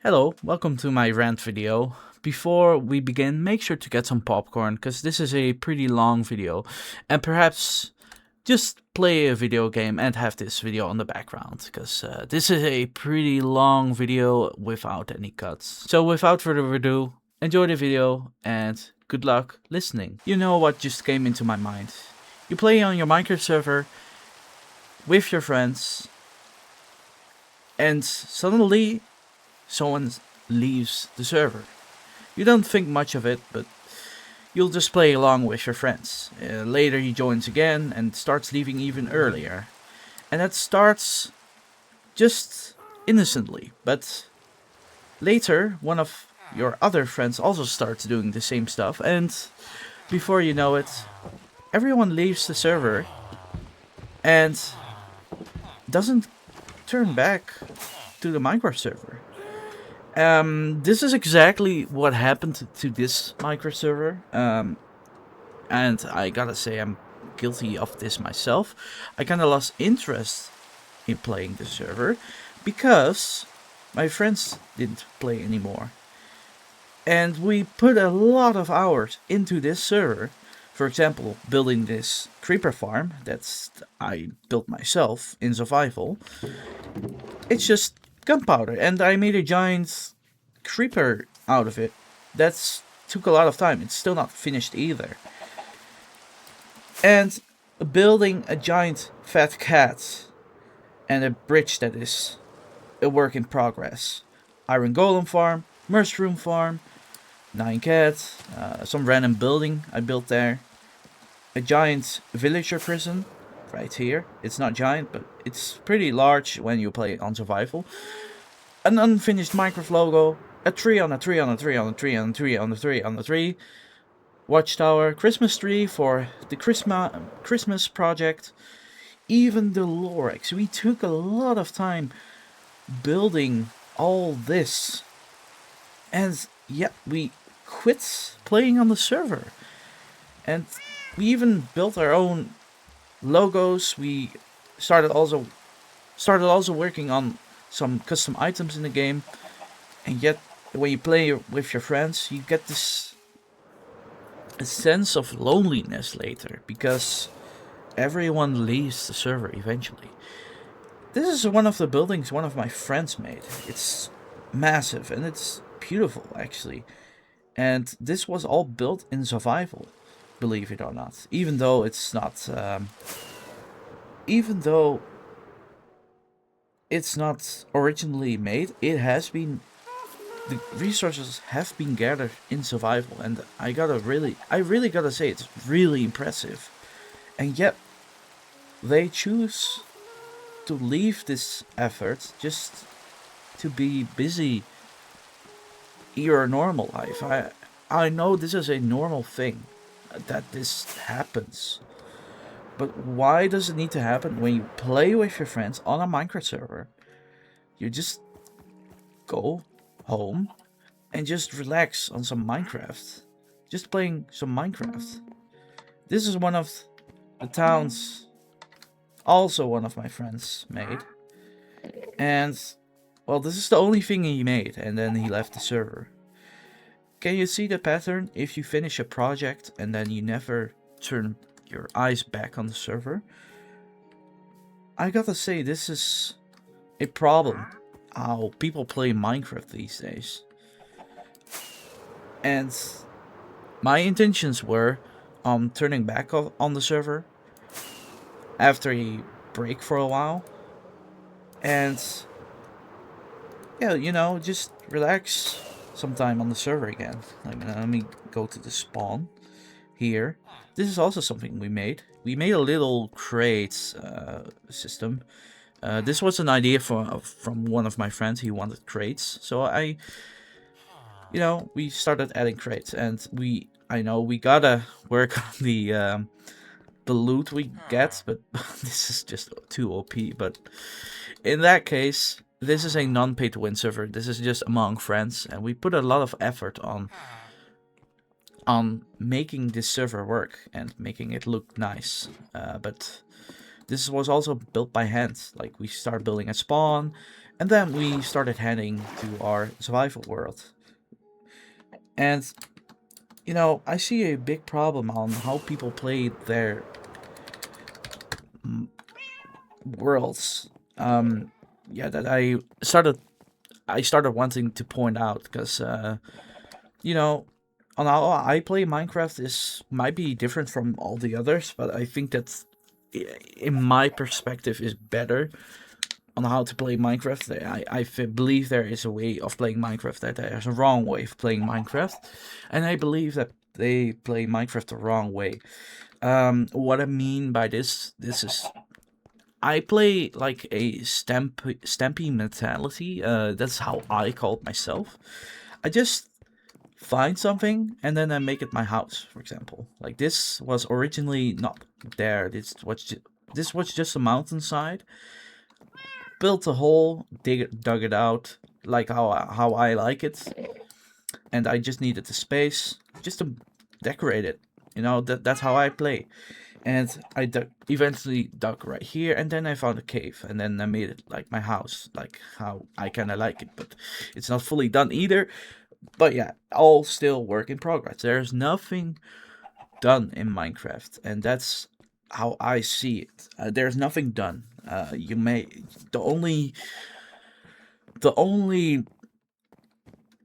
Hello, welcome to my rant video. Before we begin, make sure to get some popcorn, because this is a pretty long video, and perhaps just play a video game and have this video on the background, because this is a pretty long video without any cuts. So without further ado, enjoy the video, and good luck listening. You know what just came into my mind. You play on your Minecraft server with your friends, and suddenly someone leaves the server. You don't think much of it, but you'll just play along with your friends. Later he joins again and starts leaving even earlier. And that starts just innocently, but later one of your other friends also starts doing the same stuff, and before you know it, everyone leaves the server and doesn't turn back to the Minecraft server. This is exactly what happened to this micro server. And I gotta say, I'm guilty of this myself. I kind of lost interest in playing the server because my friends didn't play anymore. And we put a lot of hours into this server. For example, building this creeper farm that's I built myself in survival. It's just gunpowder, and I made a giant creeper out of it. That's took a lot of time. It's still not finished either. And building a giant fat cat and a bridge that is a work in progress. Iron golem farm, mushroom farm, 9 cats, some random building I built there. A giant villager prison right here. It's not giant, but it's pretty large when you play on survival. An unfinished Minecraft logo, a tree on a tree on a tree on a tree on a tree on a tree on a tree, watchtower, Christmas tree for the Christmas project, even the Lorex. We took a lot of time building all this, and yeah, we quit playing on the server, and we even built our own logos. We started also working on some custom items in the game, and yet when you play with your friends, you get this a sense of loneliness later because everyone leaves the server eventually. This is one of the buildings one of my friends made. It's massive and it's beautiful actually. And this was all built in survival, believe it or not. Even though it's not, even though it's not originally made, it has been the resources have been gathered in survival, and I really gotta say, it's really impressive. And yet, they choose to leave this effort just to be busy your normal life. I know this is a normal thing that this happens, but why does it need to happen when you play with your friends on a Minecraft server? You just go home and just relax on some Minecraft. Just playing some Minecraft. This is one of the towns also one of my friends made. And, well, this is the only thing he made, and then he left the server. Can you see the pattern? If you finish a project and then you never turn your eyes back on the server, I gotta say, this is a problem how people play Minecraft these days. And my intentions were turning back on the server after a break for a while, and yeah, just relax sometime on the server again. Let me go to the spawn here. This is also something we made. We made a little crates system. This was an idea from one of my friends. He wanted crates, so we started adding crates, and I know we gotta work on the loot we get, but this is just too OP. But in that case, this is a non-pay-to-win server. This is just among friends, and we put a lot of effort on making this server work and making it look nice. But this was also built by hand. Like, we start building a spawn, And then we started heading to our survival world. And, I see a big problem on how people play their worlds. Yeah, that I started wanting to point out because, you know, on how I play Minecraft is might be different from all the others, but I think that in my perspective is better on how to play Minecraft. I believe there is a way of playing Minecraft, that there's a wrong way of playing Minecraft, and I believe that they play Minecraft the wrong way. What I mean by this is I play like a stampy mentality. That's how I call it myself. I just find something and then I make it my house. For example, like this was originally not there. This was just a mountainside. Built a hole, dug it out like how I like it, and I just needed the space just to decorate it. That's how I play. And I eventually dug right here, and then I found a cave, and then I made it like my house, like how I kind of like it. But it's not fully done either. But yeah, all still work in progress. There's nothing done in Minecraft, and that's how I see it. There's nothing done. You may the only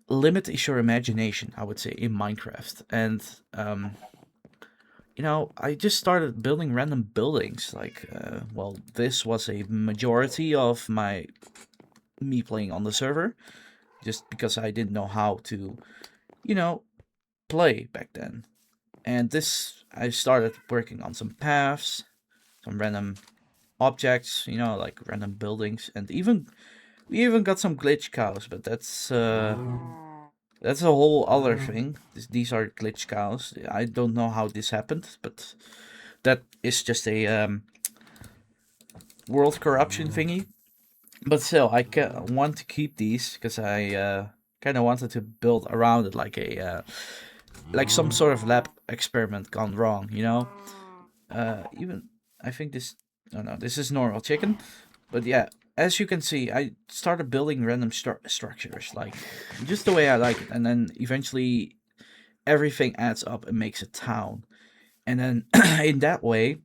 limit is your imagination, I would say, in Minecraft. And I just started building random buildings. Like, well, this was a majority of me playing on the server, just because I didn't know how to, you know, play back then. And this, I started working on some paths, some random objects, like random buildings, and we even got some glitch cows, but that's a whole other thing. These are glitch cows. I don't know how this happened, but that is just a world corruption thingy. But still, I want to keep these because I kind of wanted to build around it like like some sort of lab experiment gone wrong. Even I think this. No, no, this is normal chicken. But yeah, as you can see, I started building random structures, like just the way I like it, and then eventually everything adds up and makes a town. And then in that way,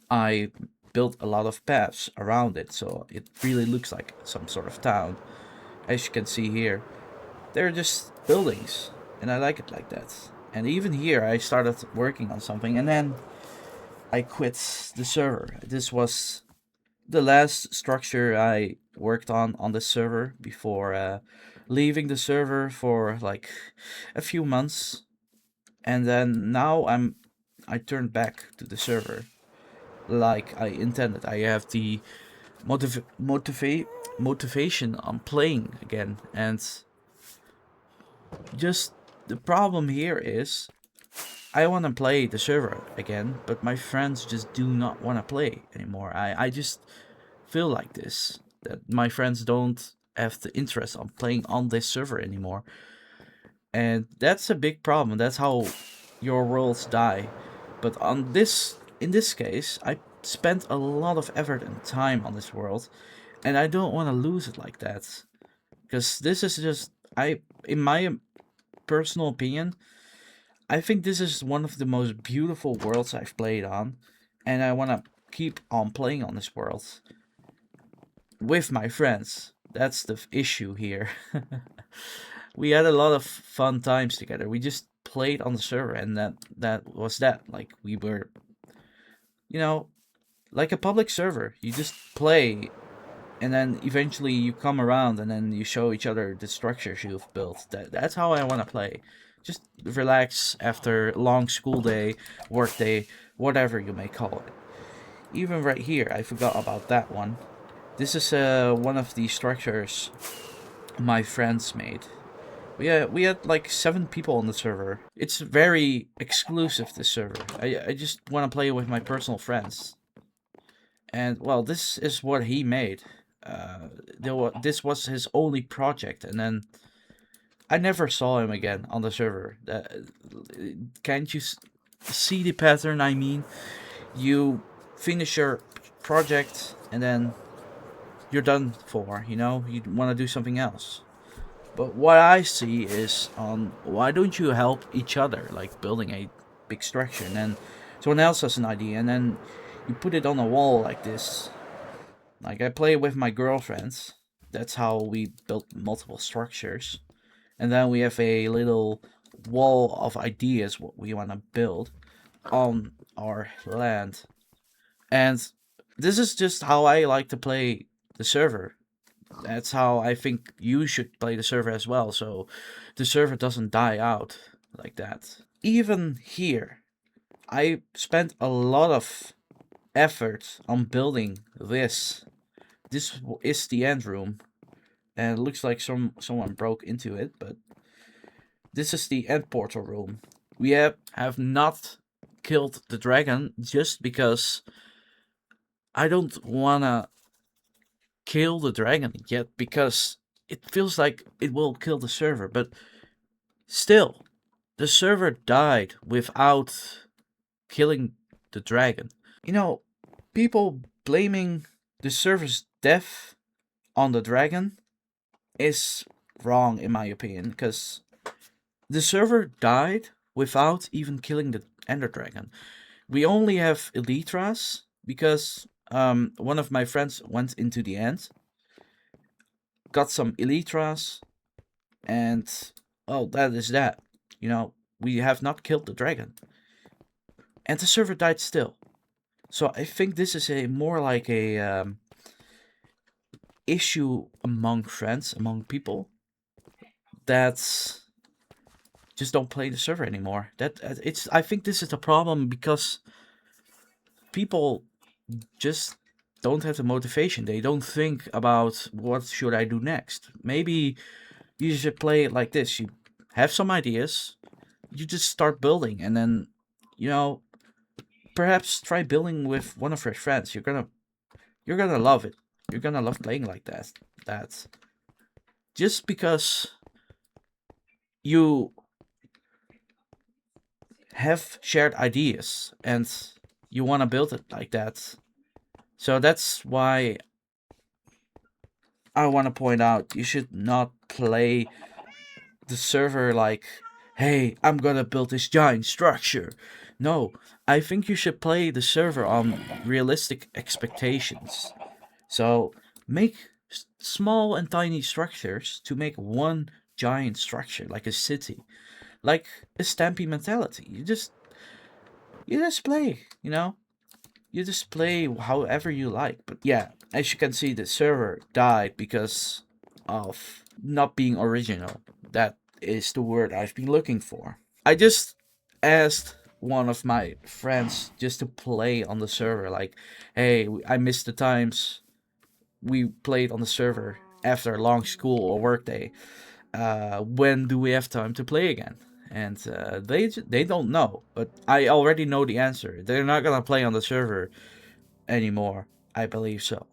I built a lot of paths around it, so it really looks like some sort of town. As you can see here, they're just buildings, and I like it like that. And even here, I started working on something, and then I quit the server. This was the last structure I worked on the server before leaving the server for like a few months, and then now I turned back to the server like I intended. I have the motivation on playing again, and just the problem here is I want to play the server again, but my friends just do not want to play anymore. I just feel like this, that my friends don't have the interest on playing on this server anymore. And that's a big problem. That's how your worlds die. But in this case, I spent a lot of effort and time on this world, and I don't want to lose it like that. Because this is just, in my personal opinion, I think this is one of the most beautiful worlds I've played on, and I want to keep on playing on this world with my friends. That's the issue here. We had a lot of fun times together. We just played on the server, and that was that. Like, we were, you know, like a public server. You just play, and then eventually you come around, and then you show each other the structures you've built. That's how I want to play. Just relax after a long school day, work day, whatever you may call it. Even right here, I forgot about that one. This is one of the structures my friends made. We had like 7 people on the server. It's very exclusive, this server. I just want to play with my personal friends. And well, this is what he made. This was his only project, and then I never saw him again on the server. Can't you see the pattern? I mean, you finish your project, and then you're done for. You know, you want to do something else. But what I see is why don't you help each other, like building a big structure, and then someone else has an idea, and then you put it on a wall like this. Like I play with my girlfriends. That's how we built multiple structures. And then we have a little wall of ideas what we want to build on our land. And this is just how I like to play the server. That's how I think you should play the server as well, so the server doesn't die out like that. Even here, I spent a lot of effort on building this. This is the end room, and it looks like someone broke into it, but this is the end portal room. We have not killed the dragon just because I don't wanna kill the dragon yet, because it feels like it will kill the server, but still, the server died without killing the dragon. You know, people blaming the server's death on the dragon is wrong in my opinion, because the server died without even killing the ender dragon. We only have elytras because one of my friends went into the end, got some elytras, and oh, that is that. You know, we have not killed the dragon, and the server died still. So I think this is a more like a issue among friends, among people that just don't play the server anymore. That it's. I think this is the problem because people just don't have the motivation. They don't think about what should I do next. Maybe you should play it like this. You have some ideas, you just start building, and then you know perhaps try building with one of your friends. You're gonna love it. You're gonna love playing like that. That just because you have shared ideas and you want to build it like that. So that's why I want to point out you should not play the server like, hey, I'm gonna build this giant structure. No, I think you should play the server on realistic expectations. So make small and tiny structures to make one giant structure, like a city, like a Stampy mentality. You just play, you know. You just play however you like. But yeah, as you can see, the server died because of not being original. That is the word I've been looking for. I just asked one of my friends just to play on the server. Like, hey, I missed the times we played on the server after a long school or work day. When do we have time to play again? And they don't know, but I already know the answer. They're not gonna play on the server anymore. I believe so.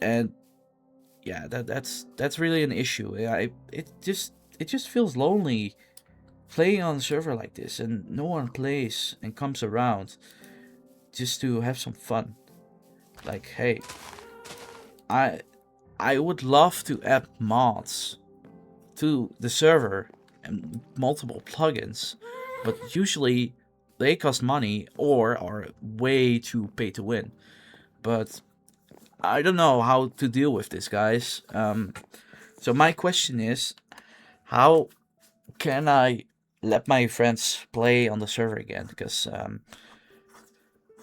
And yeah, that's really an issue. It just feels lonely playing on a server like this, and no one plays and comes around just to have some fun. Like, hey, I I would love to add mods to the server and multiple plugins, but usually they cost money or are way too pay to win. But I don't know how to deal with this, guys. So my question is, how can I let my friends play on the server again? Because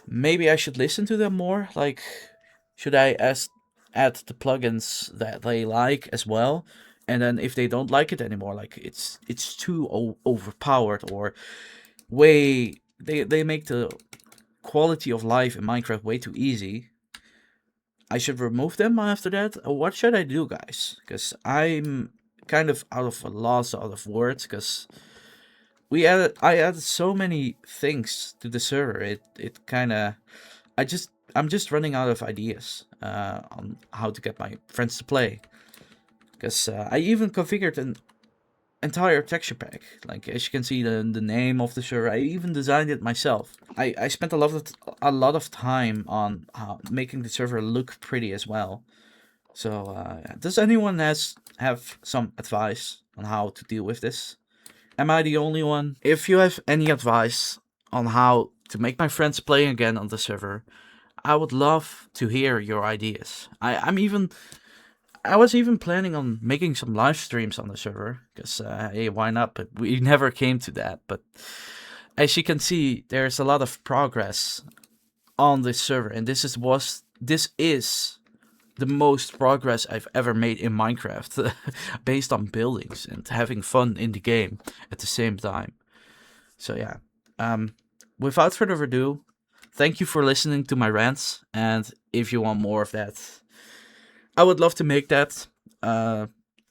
maybe I should listen to them more. Like, should I add the plugins that they like as well? And then if they don't like it anymore, like it's too overpowered or way they make the quality of life in Minecraft way too easy, I should remove them after that? Or what should I do, guys? Because I'm kind of out of a loss, out of words, because I added so many things to the server. It kind of I'm just running out of ideas on how to get my friends to play. Because I even configured an entire texture pack. Like, as you can see, the name of the server, I even designed it myself. I spent a lot of time on making the server look pretty as well. So, yeah. Does anyone have some advice on how to deal with this? Am I the only one? If you have any advice on how to make my friends play again on the server, I would love to hear your ideas. I was even planning on making some live streams on the server because hey, why not? But we never came to that. But as you can see, there's a lot of progress on this server, and this is the most progress I've ever made in Minecraft, based on buildings and having fun in the game at the same time. So yeah, without further ado, thank you for listening to my rants, and if you want more of that, I would love to make that.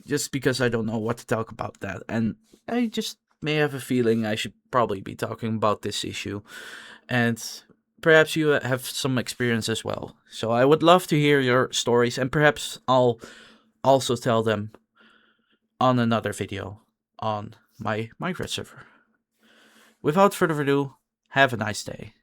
Just because I don't know what to talk about that, and I just may have a feeling I should probably be talking about this issue, and perhaps you have some experience as well. So I would love to hear your stories, and perhaps I'll also tell them on another video on my Minecraft server. Without further ado, have a nice day.